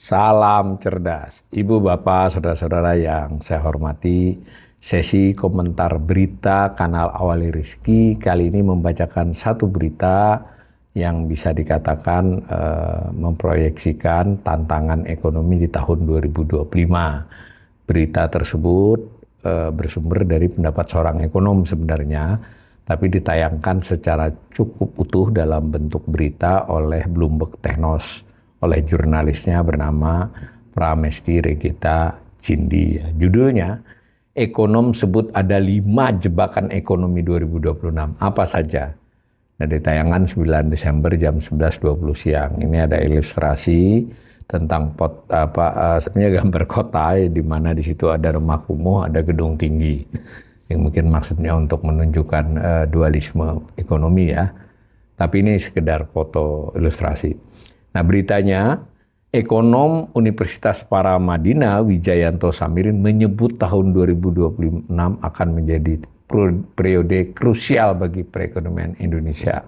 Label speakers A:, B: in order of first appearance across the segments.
A: Salam cerdas, Ibu, Bapak, Saudara-saudara yang saya hormati. Sesi komentar berita kanal Awali Rizki kali ini membacakan satu berita yang bisa dikatakan memproyeksikan tantangan ekonomi di tahun 2025. Berita tersebut bersumber dari pendapat seorang ekonom sebenarnya, tapi ditayangkan secara cukup utuh dalam bentuk berita oleh Bloomberg Technos, oleh jurnalisnya bernama Pramesti Regita Cindi. Judulnya, ekonom sebut ada 5 jebakan ekonomi 2026. Apa saja? Nah, ditayangkan 9 Desember jam 11.20 siang. Ini ada ilustrasi tentang sebenarnya gambar kota, di mana di situ ada rumah kumuh, ada gedung tinggi. Yang mungkin maksudnya untuk menunjukkan dualisme ekonomi ya. Tapi ini sekedar foto ilustrasi. Nah, beritanya, ekonom Universitas Paramadina Wijayanto Samirin menyebut tahun 2026 akan menjadi periode krusial bagi perekonomian Indonesia.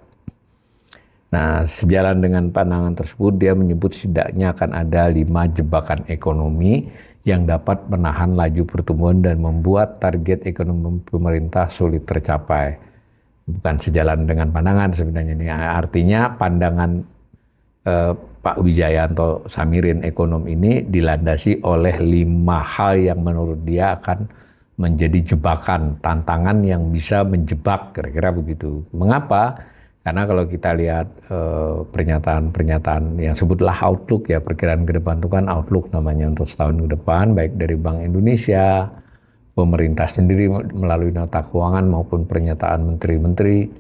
A: Nah, sejalan dengan pandangan tersebut, dia menyebut setidaknya akan ada 5 jebakan ekonomi yang dapat menahan laju pertumbuhan dan membuat target ekonomi pemerintah sulit tercapai. Bukan sejalan dengan pandangan sebenarnya ini, artinya pandangan Pak Wijayanto Samirin, ekonom ini, dilandasi oleh 5 hal yang menurut dia akan menjadi jebakan, tantangan yang bisa menjebak, kira-kira begitu. Mengapa? Karena kalau kita lihat pernyataan-pernyataan yang sebutlah outlook ya, perkiraan ke depan itu kan outlook namanya untuk setahun ke depan, baik dari Bank Indonesia, pemerintah sendiri melalui nota keuangan maupun pernyataan menteri-menteri,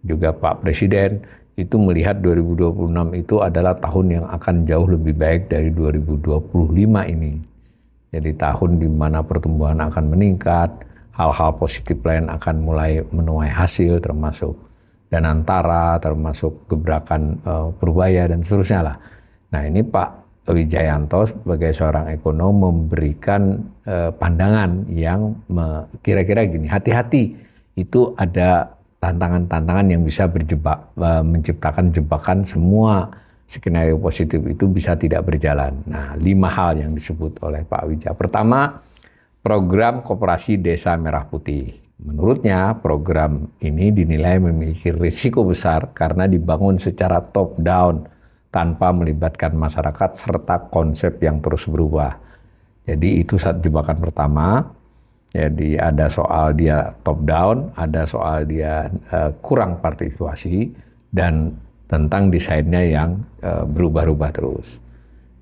A: juga Pak Presiden, itu melihat 2026 itu adalah tahun yang akan jauh lebih baik dari 2025 ini. Jadi tahun di mana pertumbuhan akan meningkat, hal-hal positif lain akan mulai menuai hasil, termasuk Danantara, termasuk gebrakan Purbaya dan seterusnya lah. Nah, ini Pak Wijayanto sebagai seorang ekonom memberikan pandangan yang kira-kira gini, hati-hati, itu ada tantangan-tantangan yang bisa menciptakan jebakan, semua skenario positif itu bisa tidak berjalan. Nah, 5 hal yang disebut oleh Pak Wija. Pertama, program Koperasi Desa Merah Putih. Menurutnya, program ini dinilai memiliki risiko besar karena dibangun secara top down tanpa melibatkan masyarakat serta konsep yang terus berubah. Jadi itu jebakan pertama. Jadi ada soal dia top down, ada soal dia kurang partisipasi, dan tentang desainnya yang berubah-ubah terus.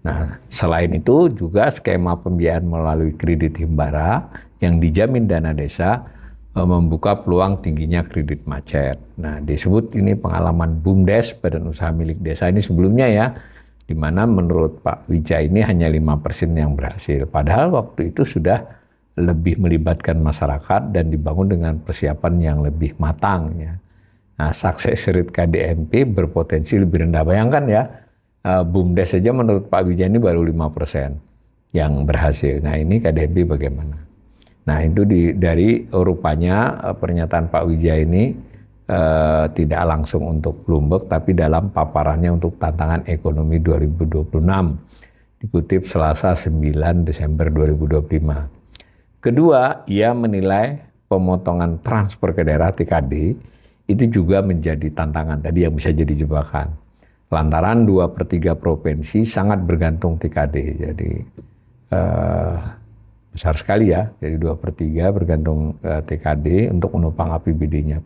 A: Nah, selain itu juga skema pembiayaan melalui kredit himbara yang dijamin dana desa membuka peluang tingginya kredit macet. Nah, disebut ini pengalaman BUMDes, Badan Usaha Milik Desa ini sebelumnya ya, di mana menurut Pak Wija ini hanya 5% yang berhasil. Padahal waktu itu sudah lebih melibatkan masyarakat dan dibangun dengan persiapan yang lebih matang ya. Nah, success rate KDMP berpotensi lebih rendah. Bayangkan ya, BUMDes saja menurut Pak Wija ini baru 5% yang berhasil. Nah, ini KDMP bagaimana? Nah, itu dari rupanya pernyataan Pak Wija ini tidak langsung untuk Bloomberg, tapi dalam paparannya untuk tantangan ekonomi 2026. Dikutip Selasa 9 Desember 2025. Kedua, ia menilai pemotongan transfer ke daerah TKD itu juga menjadi tantangan tadi yang bisa jadi jebakan. Lantaran 2/3 provinsi sangat bergantung TKD. Jadi besar sekali ya, jadi 2/3 bergantung TKD untuk menopang APBD-nya.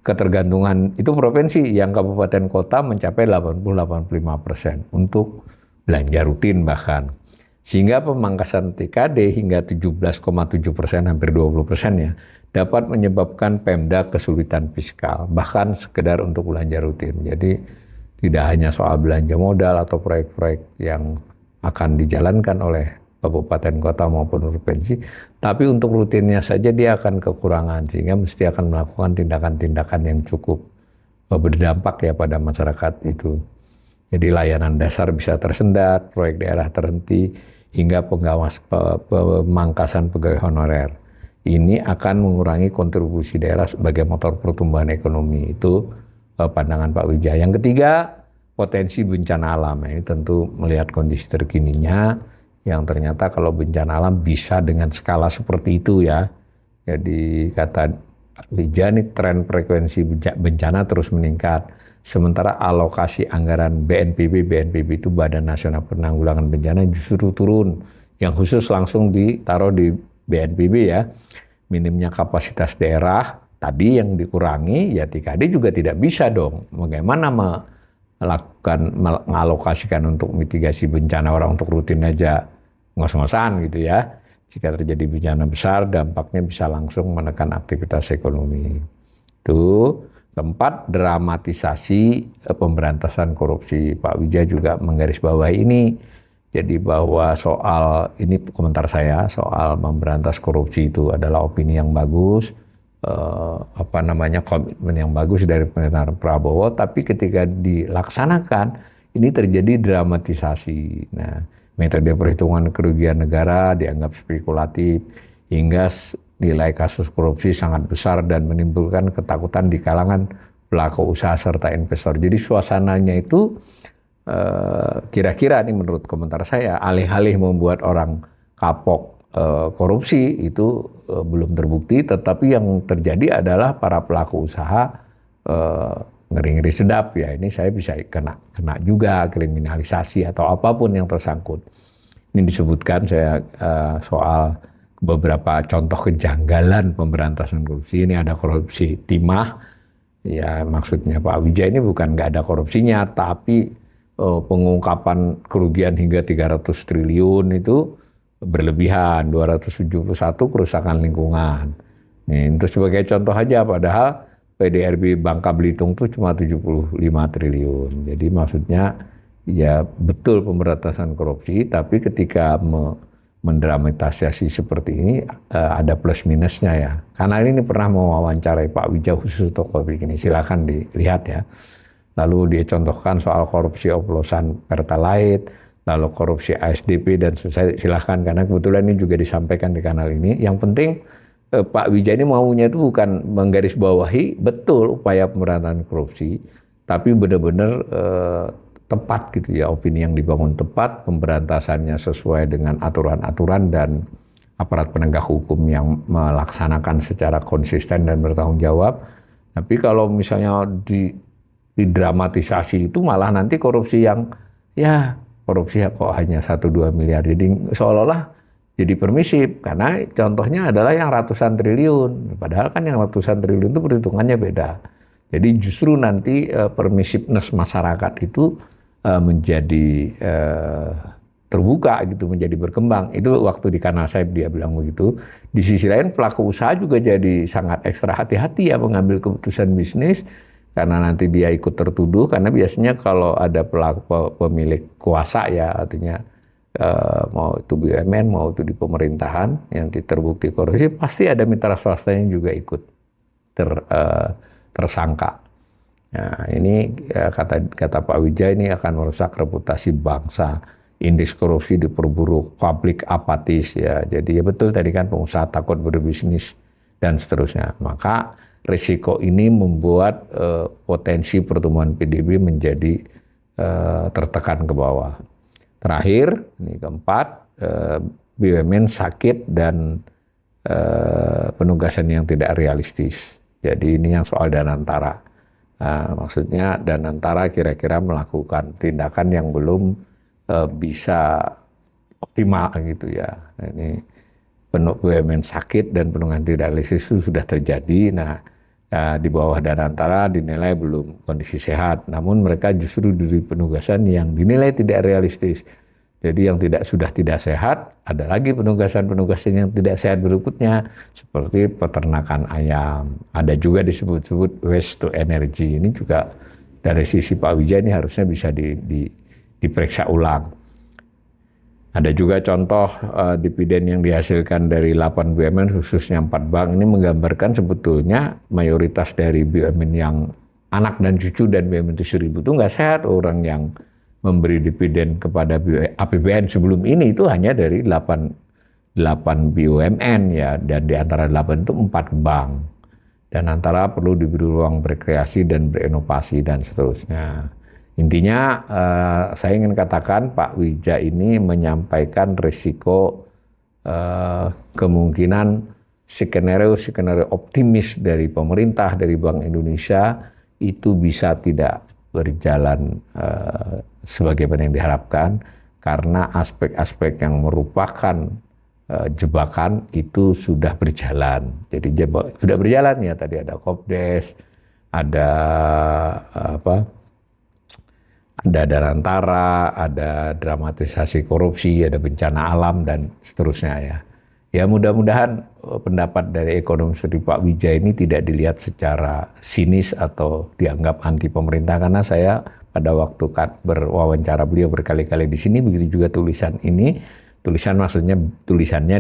A: Ketergantungan itu provinsi yang kabupaten kota mencapai 80-85% untuk belanja rutin bahkan. Sehingga pemangkasan TKD hingga 17,7%, hampir 20% ya, dapat menyebabkan Pemda kesulitan fiskal, bahkan sekedar untuk belanja rutin. Jadi tidak hanya soal belanja modal atau proyek-proyek yang akan dijalankan oleh kabupaten kota maupun provinsi, tapi untuk rutinnya saja dia akan kekurangan, sehingga mesti akan melakukan tindakan-tindakan yang cukup berdampak ya pada masyarakat itu. Jadi layanan dasar bisa tersendat, proyek daerah terhenti, hingga pemangkasan pegawai honorer. ini akan mengurangi kontribusi daerah sebagai motor pertumbuhan ekonomi. Itu pandangan Pak Wijaya. Yang ketiga, potensi bencana alam. Ini tentu melihat kondisi terkininya yang ternyata kalau bencana alam bisa dengan skala seperti itu ya. Jadi kata Wijaya, ini tren frekuensi bencana terus meningkat. Sementara alokasi anggaran BNPB itu Badan Nasional Penanggulangan Bencana justru turun. Yang khusus langsung ditaruh di BNPB ya. Minimnya kapasitas daerah tadi yang dikurangi, ya TKD juga tidak bisa dong. Bagaimana mengalokasikan untuk mitigasi bencana orang untuk rutin aja ngos-ngosan gitu ya. Jika terjadi bencana besar, dampaknya bisa langsung menekan aktivitas ekonomi. Itu. Keempat, dramatisasi pemberantasan korupsi. Pak Wijaya juga menggarisbawahi ini. Jadi bahwa soal, ini komentar saya, soal memberantas korupsi itu adalah opini yang bagus, komitmen yang bagus dari pemerintahan Prabowo, tapi ketika dilaksanakan, ini terjadi dramatisasi. Nah, metode perhitungan kerugian negara dianggap spekulatif, hingga nilai kasus korupsi sangat besar dan menimbulkan ketakutan di kalangan pelaku usaha serta investor. Jadi suasananya itu kira-kira ini menurut komentar saya, alih-alih membuat orang kapok korupsi itu belum terbukti, tetapi yang terjadi adalah para pelaku usaha ngeri-ngeri sedap ya. Ini saya bisa kena juga kriminalisasi atau apapun yang tersangkut. Ini disebutkan saya soal beberapa contoh kejanggalan pemberantasan korupsi. Ini ada korupsi timah, ya maksudnya Pak Wijaya ini bukan nggak ada korupsinya, tapi pengungkapan kerugian hingga 300 triliun itu berlebihan, 271 kerusakan lingkungan. Nih, itu sebagai contoh aja, padahal PDRB Bangka Belitung itu cuma 75 triliun. Jadi maksudnya ya betul pemberantasan korupsi, tapi ketika mendramatisasi seperti ini ada plus minusnya ya. Karena ini pernah mewawancarai Pak Wijaya khusus untuk topik ini, silakan dilihat ya. Lalu dia contohkan soal korupsi oplosan Pertalite, lalu korupsi ASDP dan silakan, karena kebetulan ini juga disampaikan di kanal ini. Yang penting Pak Wijaya ini maunya itu bukan menggarisbawahi betul upaya pemberantasan korupsi, tapi benar-benar tepat gitu ya, opini yang dibangun tepat, pemberantasannya sesuai dengan aturan-aturan dan aparat penegak hukum yang melaksanakan secara konsisten dan bertanggung jawab. Tapi kalau misalnya didramatisasi itu malah nanti korupsi yang ya korupsi kok hanya 1-2 miliar, jadi seolah-olah jadi permisif, karena contohnya adalah yang ratusan triliun, padahal kan yang ratusan triliun itu perhitungannya beda. Jadi justru nanti permissiveness masyarakat itu menjadi terbuka gitu, menjadi berkembang. Itu waktu di kanal saya dia bilang begitu. Di sisi lain pelaku usaha juga jadi sangat ekstra hati-hati ya mengambil keputusan bisnis, karena nanti dia ikut tertuduh, karena biasanya kalau ada pemilik kuasa ya, artinya mau itu BUMN mau itu di pemerintahan yang terbukti korupsi, pasti ada mitra swasta yang juga ikut tersangka. Nah, ini kata Pak Wijaya ini akan merusak reputasi bangsa. Indeks korupsi diperburuk, publik apatis ya. Jadi ya betul tadi kan, pengusaha takut berbisnis dan seterusnya. Maka risiko ini membuat potensi pertumbuhan PDB menjadi tertekan ke bawah. Terakhir, ini keempat, BUMN sakit dan penugasan yang tidak realistis. Jadi ini yang soal Danantara. Maksudnya Danantara kira-kira melakukan tindakan yang belum bisa optimal gitu ya. Ini BUMN sakit dan penugasan tidak realistis itu sudah terjadi. Nah, di bawah Danantara dinilai belum kondisi sehat, namun mereka justru diberi penugasan yang dinilai tidak realistis. Jadi yang sudah tidak sehat, ada lagi penugasan-penugasan yang tidak sehat berikutnya, seperti peternakan ayam. Ada juga disebut-sebut waste to energy. Ini juga dari sisi Pak Wijaya ini harusnya bisa diperiksa ulang. Ada juga contoh dividen yang dihasilkan dari 8 BUMN, khususnya 4 bank. Ini menggambarkan sebetulnya mayoritas dari BUMN yang anak dan cucu dan BUMN 7.000 itu nggak sehat. Orang yang memberi dividen kepada APBN sebelum ini itu hanya dari 8 8 BUMN ya, dan di antara 8 itu 4 bank. Dan antara perlu diberi ruang berkreasi dan berinovasi dan seterusnya. Intinya saya ingin katakan Pak Wija ini menyampaikan risiko kemungkinan skenario optimis dari pemerintah, dari Bank Indonesia itu bisa tidak berjalan sebagaimana yang diharapkan karena aspek-aspek yang merupakan jebakan itu sudah berjalan. Jadi sudah berjalan ya, tadi ada Kopdes, ada ada Danantara, ada dramatisasi korupsi, ada bencana alam dan seterusnya ya. Ya mudah-mudahan pendapat dari ekonom seperti Pak Wija ini tidak dilihat secara sinis atau dianggap anti pemerintah, karena saya pada waktu berwawancara beliau berkali-kali di sini, begitu juga tulisannya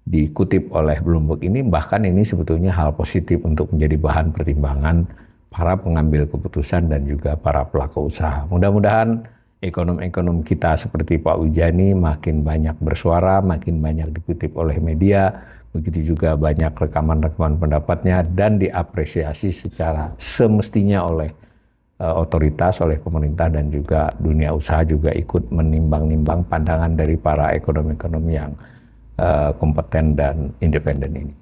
A: dikutip oleh Bloomberg ini, bahkan ini sebetulnya hal positif untuk menjadi bahan pertimbangan para pengambil keputusan dan juga para pelaku usaha. Mudah-mudahan ekonom-ekonom kita seperti Pak Wija ini makin banyak bersuara, makin banyak dikutip oleh media, begitu juga banyak rekaman-rekaman pendapatnya dan diapresiasi secara semestinya oleh otoritas, oleh pemerintah, dan juga dunia usaha juga ikut menimbang-nimbang pandangan dari para ekonom-ekonom yang kompeten dan independen ini.